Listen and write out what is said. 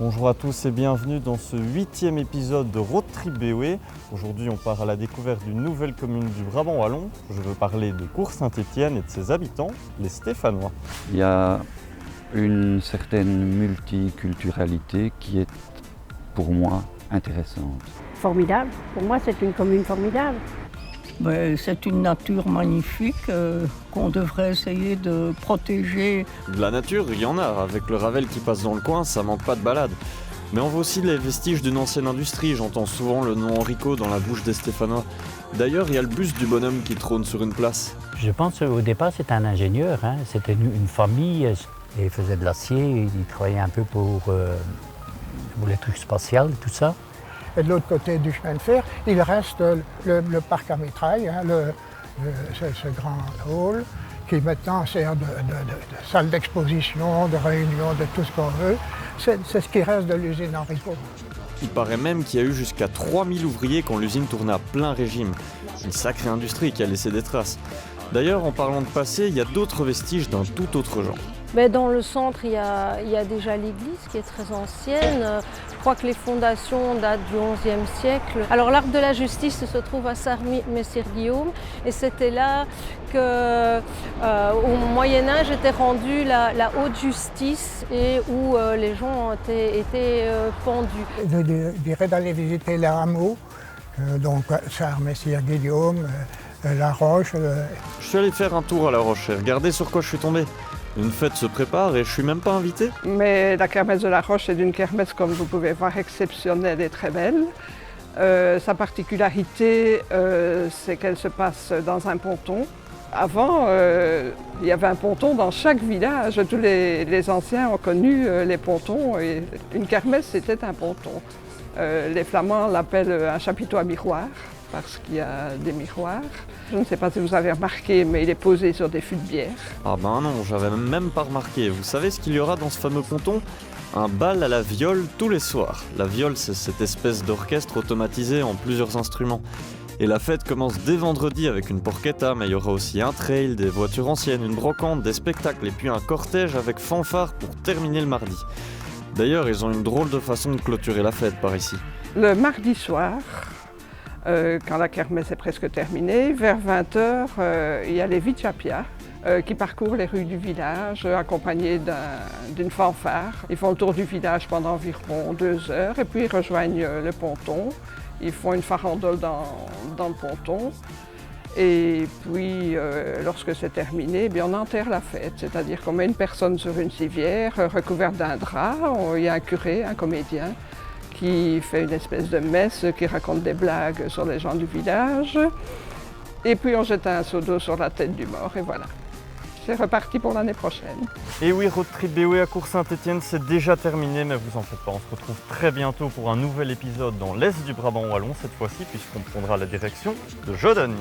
Bonjour à tous et bienvenue dans ce 8e épisode de Road Trip BOE. Aujourd'hui on part à la découverte d'une nouvelle commune du Brabant wallon. Je veux parler de Cours-Saint-Étienne et de ses habitants, les Stéphanois. Il y a une certaine multiculturalité qui est pour moi intéressante. Formidable, pour moi c'est une commune formidable. C'est une nature magnifique qu'on devrait essayer de protéger. De la nature, il y en a. Avec le Ravel qui passe dans le coin, ça manque pas de balade. Mais on voit aussi les vestiges d'une ancienne industrie. J'entends souvent le nom Enrico dans la bouche des Stéphanois. D'ailleurs, il y a le buste du bonhomme qui trône sur une place. Je pense qu'au départ, c'était un ingénieur. C'était une famille. Et il faisait de l'acier. Il travaillait un peu pour les trucs spatials et tout ça. Et de l'autre côté du chemin de fer, il reste le parc à mitraille, ce grand hall, qui maintenant sert de salle d'exposition, de réunion, de tout ce qu'on veut. C'est ce qui reste de l'usine Enrico. Il paraît même qu'il y a eu jusqu'à 3000 ouvriers quand l'usine tournait à plein régime. Une sacrée industrie qui a laissé des traces. D'ailleurs, en parlant de passé, il y a d'autres vestiges d'un tout autre genre. Dans le centre, il y a déjà l'église qui est très ancienne. Je crois que les fondations datent du XIe siècle. Alors l'Arc de la Justice se trouve à Sarre-Messire-Guillaume et c'était là qu'au Moyen-Âge était rendue la haute justice et où les gens ont été pendus. Je dirais d'aller visiter les hameaux, donc Sarre-Messire-Guillaume, La Roche. Je suis allé faire un tour à La Roche et regardez sur quoi je suis tombé. Une fête se prépare et je suis même pas invité. Mais la kermesse de La Roche est une kermesse, comme vous pouvez voir, exceptionnelle et très belle. Sa particularité, c'est qu'elle se passe dans un ponton. Avant, il y avait un ponton dans chaque village. Tous les anciens ont connu les pontons et une kermesse, c'était un ponton. Les Flamands l'appellent un chapiteau à miroir parce qu'il y a des miroirs. Je ne sais pas si vous avez remarqué, mais il est posé sur des fûts de bière. Ah ben non, j'avais même pas remarqué. Vous savez ce qu'il y aura dans ce fameux ponton ? Un bal à la viole tous les soirs. La viole, c'est cette espèce d'orchestre automatisé en plusieurs instruments. Et la fête commence dès vendredi avec une porchetta, mais il y aura aussi un trail, des voitures anciennes, une brocante, des spectacles et puis un cortège avec fanfare pour terminer le mardi. D'ailleurs, ils ont une drôle de façon de clôturer la fête par ici. Le mardi soir, quand la kermesse est presque terminée, vers 20h, il y a les Vichapia qui parcourent les rues du village accompagnés d'une fanfare. Ils font le tour du village pendant environ 2 heures et puis ils rejoignent le ponton. Ils font une farandole dans le ponton. Et puis, lorsque c'est terminé, on enterre la fête, c'est-à-dire qu'on met une personne sur une civière recouverte d'un drap. Il y a un curé, un comédien, qui fait une espèce de messe, qui raconte des blagues sur les gens du village. Et puis on jette un seau d'eau sur la tête du mort et voilà. C'est reparti pour l'année prochaine. Et oui, Road Trip BOE à Cours-Saint-Étienne, c'est déjà terminé, mais vous en faites pas, on se retrouve très bientôt pour un nouvel épisode dans l'Est du Brabant wallon cette fois-ci, puisqu'on prendra la direction de Jodogne.